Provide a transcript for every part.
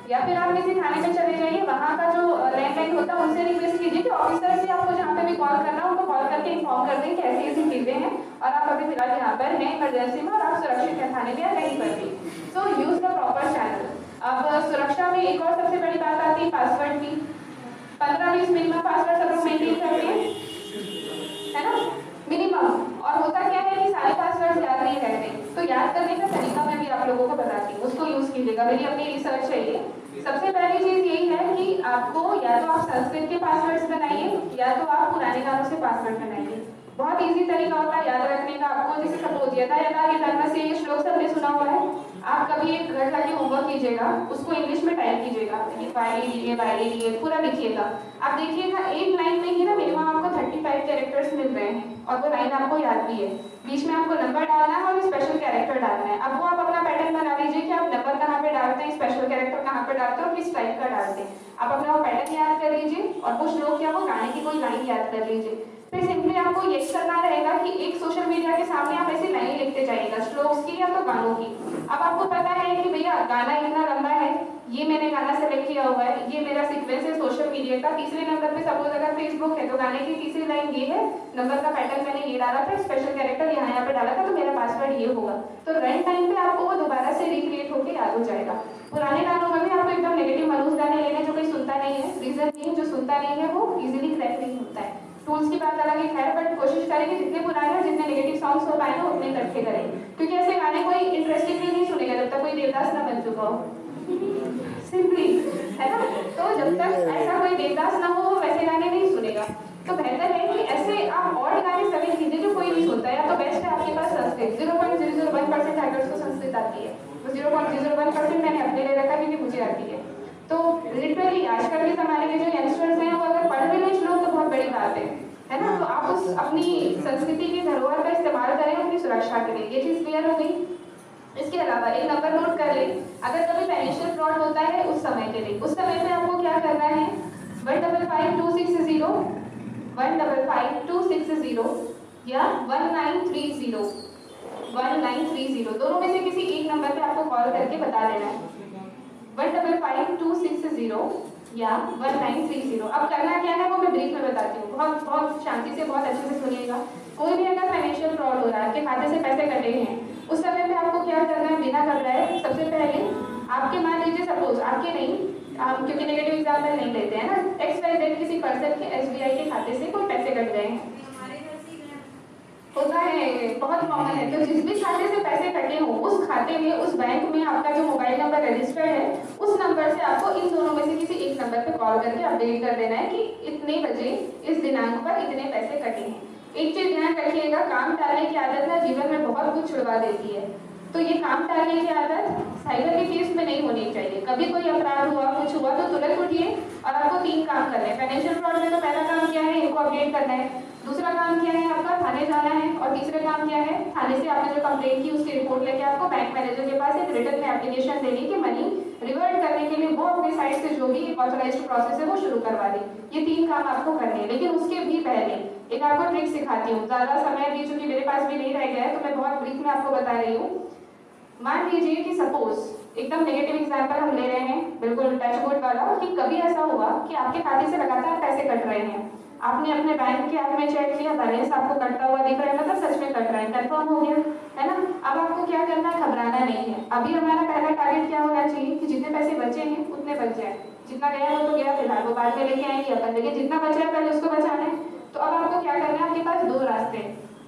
या फिर आप किसी थाने में चले जाइए, वहाँ का जो लैंडलाइन होता है उनसे रिक्वेस्ट कीजिए कि ऑफिसर से आपको जहाँ पे भी कॉल करना है उनको कॉल करके इन्फॉर्म कर दें कि ऐसी ऐसी चीजें हैं और आप अभी फिलहाल यहाँ पर हैं इमरजेंसी में और आप सुरक्षित हैं थाने में या कहीं पर भी। सो यूज द प्रॉपर चैनल। अब सुरक्षा में एक और सबसे बड़ी बात आती है पासवर्ड की। 15-20 मिनिमम पासवर्ड सब लोग मेंटेन करते हैं, है ना, मिनिमम। और होता क्या है कि सारे पासवर्ड याद नहीं रहते, तो याद करने का तरीका मैं भी आप लोगों को बताती हूँ, उसको यूज कीजिएगा, मेरी अपनी रिसर्च है ये। सबसे पहली चीज यही है कि आपको या तो आप संस्कृत के पासवर्ड्स बनाइए या तो आप पुराने गानों से पासवर्ड बनाइए। बहुत इजी तरीका होता है याद रखने का आपको। जैसे सपोज यथा यथा के धर्म से ये श्लोक सबने सुना हुआ है, आप कभी एक घर जाके होमवर्क कीजिएगा, उसको इंग्लिश में टाइप कीजिएगा, वाई पूरा लिखिएगा। आप देखिएगा एक लाइन में ही ना मिनिमम आपको 35 कैरेक्टर्स मिल रहे हैं और वो लाइन आपको याद भी है। बीच में आपको नंबर डालना है और स्पेशल कैरेक्टर डालना है। अब वो आप अपना पैटर्न बना लीजिए कि आप नंबर कहाँ पे डालते हैं, स्पेशल कैरेक्टर कहाँ पे डालते हैं और किस टाइप का डालते हैं। आप अपना वो पैटर्न याद कर लीजिए और वो श्लोक या वो गाने की कोई लाइन याद कर लीजिए। फिर सिंपली आपको यही करना रहेगा कि एक सोशल मीडिया के सामने आप ऐसी लाइन लिखते जाइएगा श्लोक्स की या तो गानों की। अब आपको पता है कि भैया गाना इतना लंबा है, ये मैंने गाना सेलेक्ट किया हुआ है, ये मेरा सीक्वेंस है सोशल मीडिया का। तीसरे नंबर पे सपोज अगर फेसबुक है तो गाने की तीसरी लाइन ये है, नंबर का पैटर्न मैंने ये डाला था, स्पेशल कैरेक्टर यहाँ पे डाला था, तो मेरा पासवर्ड ये होगा। तो रन टाइम पे आपको वो दोबारा से रिक्रिएट होकर याद हो जाएगा। पुराने गानों में भी आपको एकदम नेगेटिव मनूस गाने लेने जो कोई सुनता नहीं है, रीजन नहीं जो सुनता नहीं है वो इजीली क्रैक नहीं होता है। टूल्स की बात अलग है खैर, बट कोशिश करें कि जितने पुराने और जितने नेगेटिव सॉन्ग्स हो पाए ना उतने इकट्ठे करें, क्योंकि ऐसे गाने कोई इंटरेस्टिंगली नहीं सुनेगा जब तक कोई देवदास ना बन चुका हो। सिंपली, है ना। तो जब तक ऐसा कोई देवदास ना हो वो वैसे गाने नहीं सुनेगा। तो बेहतर है कि ऐसे आप और गाने सेलेक्ट कीजिए जो कोई नहीं सुनता है। या तो बेस्ट है आपके पास संस्कृत, 0.001% हैकर्स को संस्कृत आती है, तो 0.001% मैंने अपने ले रखा क्योंकि मुझे आती है। तो लिटरली आजकल के जमाने के जो यंगस्टर्स हैं वो अगर पढ़ भी नहीं श्लोक तो बहुत बड़ी बात है ना। तो आप उस अपनी संस्कृति की धरोहर का इस्तेमाल करें अपनी सुरक्षा के लिए। ये चीज क्लियर हो गई। इसके अलावा एक नंबर नोट कर ले, अगर कभी फाइनेंशियल फ्रॉड होता है उस समय के लिए, उस समय पे आपको क्या करना है, 155260 155260 या 1930 दोनों में से किसी एक नंबर पे आपको कॉल करके बता देना है 155260 या 1930। अब करना क्या है वो मैं ब्रीफ में बताती हूँ, बहुत बहुत शांति से बहुत अच्छे से सुनिएगा। कोई भी अगर फाइनेंशियल फ्रॉड हो रहा है, आपके खाते से पैसे कटे हैं, उस समय पे आपको क्या करना है बिना घबराए। सबसे पहले आपके मान लीजिए सपोज आपके नहीं, आप क्योंकि नेगेटिव एग्जाम्पल नहीं लेते हैं ना, XYZ किसी पर्सन के SBI के खाते से कोई पैसे कट गए हैं, होता है बहुत कॉमन है। तो जिस भी खाते से पैसे कटे हों उस खाते में उस बैंक में आपका जो मोबाइल नंबर रजिस्टर्ड है उस नंबर से आपको इन दोनों में से किसी एक नंबर पे कॉल करके अपडेट कर देना है कि इतने बजे इस दिनांक पर इतने पैसे कटे हैं। एक चीज ध्यान रखिएगा, काम टालने की आदत ना जीवन में बहुत कुछ छुड़वा देती है। तो ये काम टालने की आदत साइबर के केस में नहीं होनी चाहिए। कभी कोई अपराध हुआ कुछ हुआ तो तुरंत उठिए और आपको 3 काम करने हैं। फाइनेंशियल फ्रॉड में तो पहला काम क्या है, इनको अपडेट करना है, दूसरा काम क्या है आपका थाने जाना है, और तीसरा काम क्या है थाने से आपने जो कंप्लेंट की उसकी रिपोर्ट लेके आपको बैंक मैनेजर के पास एक रिटर्न में एप्लीकेशन देनी कि मनी रिवर्ट करने के लिए वो अपने साइड से जो भी एक ऑथराइज्ड प्रोसेस है वो शुरू करवा दे। ये 3 काम आपको करने हैं। लेकिन उसके भी पहले एक आपको ट्रिक सिखाती हूँ। ज्यादा समय भी चूंकि मेरे पास भी नहीं रह गया है तो मैं बहुत ब्रीफ में आपको बता रही हूँ। मान लीजिए कि सपोज एकदम नेगेटिव एग्जांपल हम ले रहे हैं, बिल्कुल टच वुड वाला, कि कभी ऐसा हुआ कि आपके खाते से लगातार पैसे कट रहे हैं, आपने अपने बैंक के ऐप में चेक किया, बैलेंस आपको कटता हुआ दिख रहा है, मतलब सच में कट रहा है, कंफर्म हो गया है ना। अब आपको क्या करना है, घबराना नहीं है। अभी हमारा पहला टारगेट क्या होना चाहिए कि जितने पैसे बचे हैं उतने बच जाए। जितना गया वो तो गया, फिलहाल वो बाद में लेके आएंगे अपन, लेकिन जितना बचा है पहले उसको बचाना है। तो अब आपको क्या करना है, आपके पास 2 रास्ते।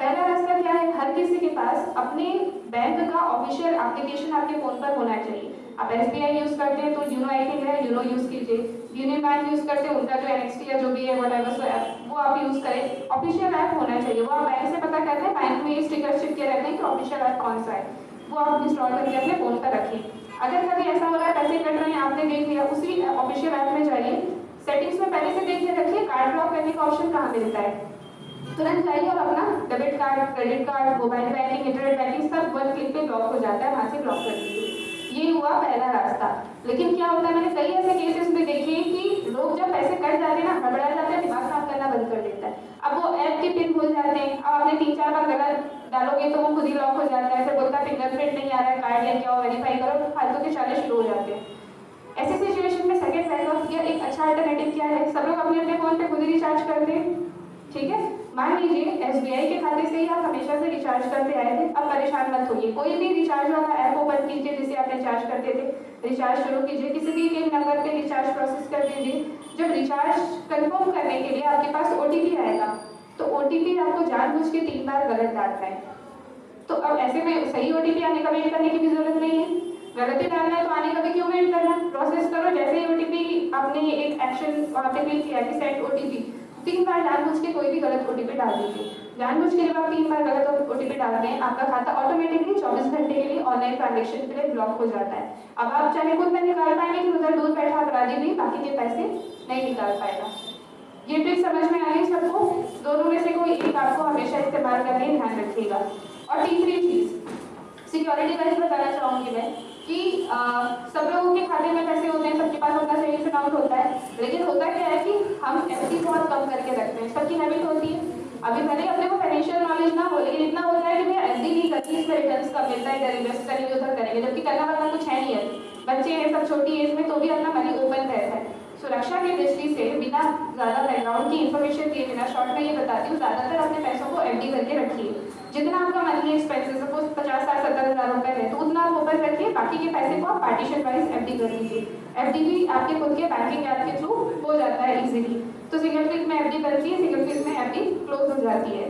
पहला रास्ता क्या है, हर किसी के पास अपने बैंक का ऑफिशियल एप्लीकेशन आपके फोन पर होना चाहिए। आप SBI यूज करते हैं तो यूनो आई थिंक है, यूनो यूज कीजिए। यूनियन बैंक यूज करते हैं उनका जो NXT या जो भी है व्हाटएवर सो ऐप वो आप यूज करें। ऑफिशियल ऐप होना चाहिए, वो आप बैंक से पता करते हैं, बैंक में ये स्टिकर चिपके रहते हैं कि ऑफिशियल ऐप कौन सा है, वो आप इंस्टॉल करके अपने फोन पर रखें। अगर कभी ऐसा हो रहा है पैसे कट रहे हैं, आपने देख लिया, उसी ऑफिशियल ऐप में जाइए, सेटिंग्स में पहले से देख के रखिए कार्ड ब्लॉक करने का ऑप्शन कहाँ मिलता है, तुरंत जाइए और अपना debit card, credit card, mobile banking, internet banking सब वन क्लिक पे ब्लॉक हो जाता है, वहां से ब्लॉक कर दीजिए। ये हुआ पहला रास्ता। लेकिन क्या होता है, मैंने कई ऐसे केसेस में देखे कि लोग जब पैसे कट जाते हैं ना, घबरा जाते हैं, दिमाग काम करना बंद कर देता है। अब वो ऐप की पिन भूल जाते हैं, अब आपने 3-4 बार गलत डालोगे तो वो खुद ही लॉक हो जाता है, फिर बोलता है फिंगरप्रिंट नहीं आ रहा है, कार्ड लेके आओ, वेरीफाई करो, फालतू के चार्जेस शुरू हो जाते हैं। ऐसे अल्टरनेटिव क्या है, सब लोग अपने अपने फोन पे खुद ही रिचार्ज करते हैं, ठीक है। मान लीजिए SBI के खाते से ही आप हमेशा से रिचार्ज करते आए थे, अब परेशान मत होइए, कोई भी रिचार्ज वाला ऐप ओपन कीजिए जिसे आप रिचार्ज करते थे, रिचार्ज शुरू कीजिए, किसी भी एक नंबर पे रिचार्ज प्रोसेस कर दीजिए। जब रिचार्ज कंफर्म करने के लिए आपके पास OTP आएगा, तो OTP आपको जानबूझ के 3 बार गलत डालना है। तो अब ऐसे में सही OTP आने का वेट करने की भी जरूरत नहीं है, गलत ही डालना है तो आने का भी क्यों वेट करना, प्रोसेस करो। जैसे ही OTP आपने एक एक्शन वहाँ पे क्लिक किया कि सेट OTP, 3 बार जानबूझ के कोई भी गलत OTP डाल दीजिए। जानबूझ के जब आप 3 बार गलत OTP डालते हैं, आपका खाता ऑटोमेटिकली 24 घंटे के लिए ऑनलाइन ट्रांजेक्शन के लिए ब्लॉक हो जाता है। अब आप चाहे खुद में निकाल पाएंगे कि उधर दूर बैठा अपराधी भी बाकी के पैसे नहीं निकाल पाएगा। ये ट्रिक समझ में आई सबको? दोनों में से कोई एक आपको हमेशा इस्तेमाल करने ध्यान रखिएगा। और तीसरी चीज सिक्योरिटी वाइज बताना चाहूंगी मैं कि सब लोगों के खाते में पैसे होते हैं, सबके पास अपना सेविंग्स अकाउंट होता है, लेकिन होता क्या है कि हम FD बहुत कम करके रखते हैं, सबकी हैबिट होती है। अभी भले अपने को फाइनेंशियल नॉलेज ना हो, लेकिन इतना होता है कि भैया FD नहीं करती, इसमें रिटर्न्स कम मिलता है, इधर इन्वेस्ट करेंगे उधर करेंगे, जबकि करना वाला कुछ है नहीं है। बच्चे हैं सब छोटी एज में, तो भी अपना मनी ओपन रहता है। सुरक्षा की दृष्टि से बिना ज़्यादा बैकग्राउंड की इन्फॉर्मेशन दिए बिना शॉर्ट में ये बताती हूँ, ज़्यादातर अपने पैसों को FD करके रखिए। जितना आपका मंथली एक्सपेंसेस सपोज 50-60-70 हज़ार रुपए है, तो उतना आप ओपन रखिए, बाकी के पैसे को आप पार्टीशन वाइज FD कर दीजिए। FD भी आपके खुद के बैंकिंग ऐप के थ्रू हो जाता है इजीली। तो सिंगल क्लिक में FD बनती है, सिंगल क्लिक में FD क्लोज हो जाती है।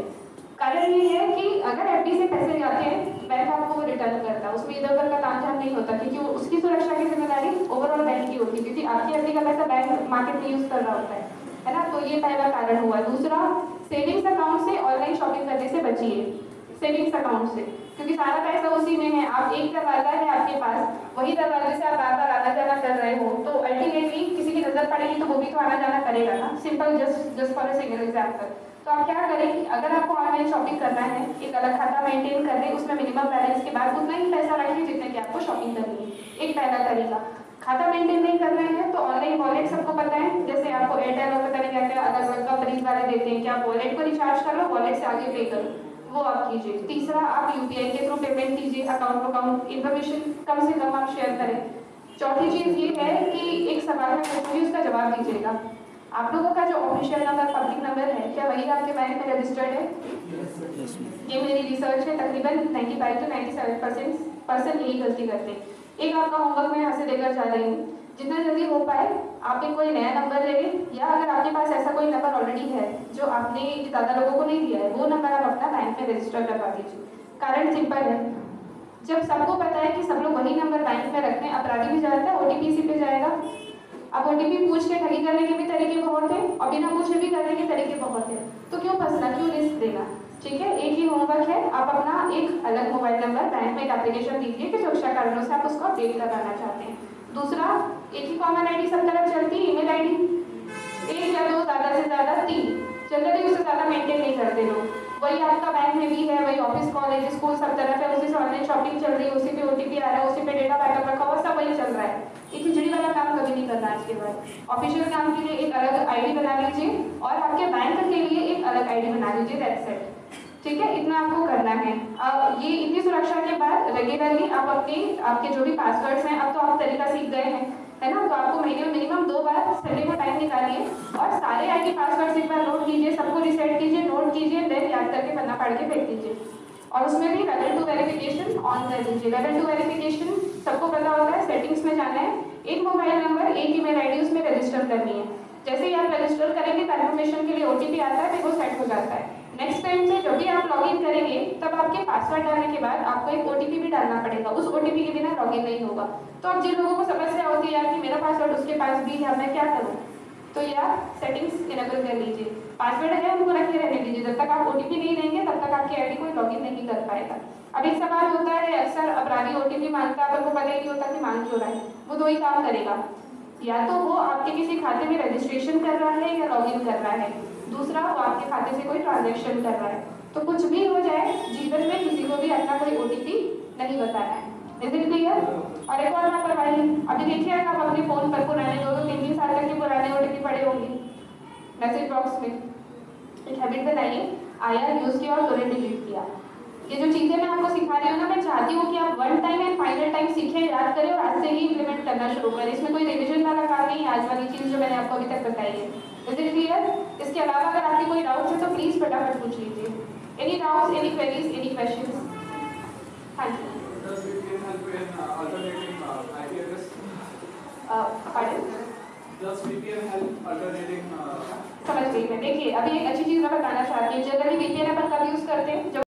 कारण ये है कि अगर FD से पैसे जाते हैं, बैंक आपको रिटर्न करता है, उसमें इधर उधर का तामझाम नहीं होता, क्योंकि उसकी सुरक्षा की जिम्मेदारी ओवरऑल बैंक की होती है, क्योंकि आपकी FD का पैसा बैंक मार्केट में यूज कर रहा होता है ना। तो ये पहला कारण हुआ। दूसरा, सेविंग्स अकाउंट से ऑनलाइन शॉपिंग करने से बचिए। सेविंग्स अकाउंट से, क्योंकि सारा पैसा उसी में है। आप एक दरवाजा है आपके पास, वही दरवाजे से आप बार बार आना जाना कर रहे हो, तो अल्टीमेटली किसी की नजर पड़ेगी तो वो भी तो आना जाना करेगा ना। Simple, just for a single example. तो आप क्या करें कि अगर आपको ऑनलाइन शॉपिंग करना है, एक अलग खाता मेंटेन कर दें, उसमें मिनिमम बैलेंस के बाद उतना ही पैसा रखिए जितने की आपको शॉपिंग करनी है। एक पहला तरीका। खाता मेंटेन नहीं कर रहे हैं तो ऑनलाइन वॉलेट सबको पता है, जैसे आपको एयरटेल और पता नहीं क्या क्या अलग अलग कंपनीज वाले देते हैं कि आप वॉलेट को रिचार्ज कर लो, वॉलेट से आगे पे करो, वो आप कीजिए। तीसरा, आप UPI के थ्रू पेमेंट कीजिए, अकाउंट टू अकाउंट इन्फॉर्मेशन कम से कम आप शेयर करें। चौथी चीज ये है कि एक सवाल में पूछूंगी, उसका जवाब दीजिएगा। आप लोगों का जो ऑफिशियल नंबर, पब्लिक नंबर है, क्या वही आपके बैंक में रजिस्टर्ड है? ये मेरी रिसर्च है, तकरीबन 95 से 97% यही गलती करते हैं। एक आपका होमवर्क मैं यहाँ से लेकर जा रही हूँ, जितना जल्दी हो पाए आप एक कोई नया नंबर ले लें, या अगर आपके पास ऐसा कोई नंबर ऑलरेडी है जो आपने ज़्यादा लोगों को नहीं दिया है, वो नंबर आप अपना बैंक में रजिस्टर करवा दीजिए। कारण सिंपल है, जब सबको पता है कि सब लोग वही नंबर बैंक में रखते हैं, अपराधी भी जानता है OTP इसी पे जाएगा। अब OTP पूछ के ठगी करने के भी तरीके बहुत हैं और बिना पूछे भी करने के तरीके बहुत हैं, तो क्यों फंसना, क्यों रिस्क देना। ठीक है, एक ही होमवर्क है, आप अपना एक अलग मोबाइल नंबर बैंक में एक एप्लीकेशन दीजिए कि सुरक्षा कारणों से आप उसको अपडेट कराना चाहते हैं। दूसरा, एक ही कॉमन ID सब तरफ चलती है, ईमेल ID, एक या दो, ज़्यादा से ज़्यादा 3, जनरली उससे ज़्यादा मेंटेन नहीं करते लोग। वही आपका बैंक में भी है, वही ऑफिस कॉलेज स्कूल सब तरफ है, उसी से ऑनलाइन शॉपिंग चल रही है, उसी पे OTP आ रहा है, उसी पे डेटा बैकअप रखा हुआ, सब वही चल रहा है। एक खिचड़ी वाला काम कभी नहीं करना आज के बाद। ऑफिशियल काम के लिए एक अलग ID बना लीजिए और आपके बैंक के लिए एक अलग ID बना लीजिए, दैट्स इट। ठीक है, इतना आपको करना है। अब ये इतनी सुरक्षा के बाद रेगुलरली आप आपके जो भी पासवर्ड्स हैं, अब तो आप तरीका सीख गए हैं, है ना, तो आपको महीने में मिनिमम 2 बार संडे को टाइम निकालिए और सारे ID पासवर्ड्स एक बार नोट कीजिए, सबको रिसेट कीजिए, नोट कीजिए, देन याद करके पन्ना फाड़ के फेंक दीजिए। और उसमें भी लेवल 2 वेरिफिकेशन ऑन कर दीजिए। लेवल 2 वेरिफिकेशन सबको पता होता है, सेटिंग्स में जाना है, एक मोबाइल नंबर, एक ईमेल ID उसमें रजिस्टर करनी है। जैसे ही आप रजिस्टर करेंगे, कंफर्मेशन के लिए OTP आता है, फिर वो सेट हो जाता है। नेक्स्ट टाइम से जब भी आप लॉगिन करेंगे, तब आपके पासवर्ड डालने के बाद आपको एक OTP भी डालना पड़ेगा, उस OTP के बिना लॉगिन नहीं होगा। तो अब जिन लोगों को समस्या होती है यार कि मेरा पासवर्ड उसके पास भी है, मैं क्या करूँ, तो यार सेटिंग्स इनेबल कर लीजिए। पासवर्ड है उनको रखे रहने दीजिए, जब तक आप OTP नहीं देंगे तब तक आपकी ID कोई लॉगिन नहीं कर पाएगा। अब एक सवाल होता है, अक्सर अपराधी OTP मांगता है, पर वो पता ही नहीं होता कि मांग क्यों रहा है। वो 2 ही काम करेगा, या तो वो आपके किसी खाते में रजिस्ट्रेशन कर रहा है या लॉगिन कर रहा है, दूसरा वो आपके खाते से कोई ट्रांजैक्शन कर रहा है। तो कुछ भी हो जाए, जीवन में किसी को भी अपना कोई OTP नहीं बताना है। Is it clear? और एक और लापरवाही, अभी देखिए आप अपने फोन पर पुराने 2-3 साल तक के पुराने OTP पड़े होंगे मैसेज बॉक्स में। एक हैबिट बनाइए, आया, यूज किया और तुरंत डिलीट किया। ये जो चीजें मैं आपको सिखा रही हूँ ना, मैं चाहती हूँ कि आप 1 टाइम एंड फाइनल टाइम सीखें, याद करें और आज से ही इम्प्लीमेंट करना शुरू करें। इसमें कोई रिविजन वाला काम नहीं है आज वाली चीज़ जो मैंने आपको अभी तक बताई है। Is it clear? इसके अलावा अगर आपके कोई डाउट्स है तो प्लीज़ फटाफट पूछ लीजिए। Any doubts, any queries, any questions? हाँ जी। Does VPN help alternating समझ गई मैं। देखिए अभी एक अच्छी चीज़ मैं बताना चाहती हूँ। जनरली VPN अपन कब यूज़ करते हैं?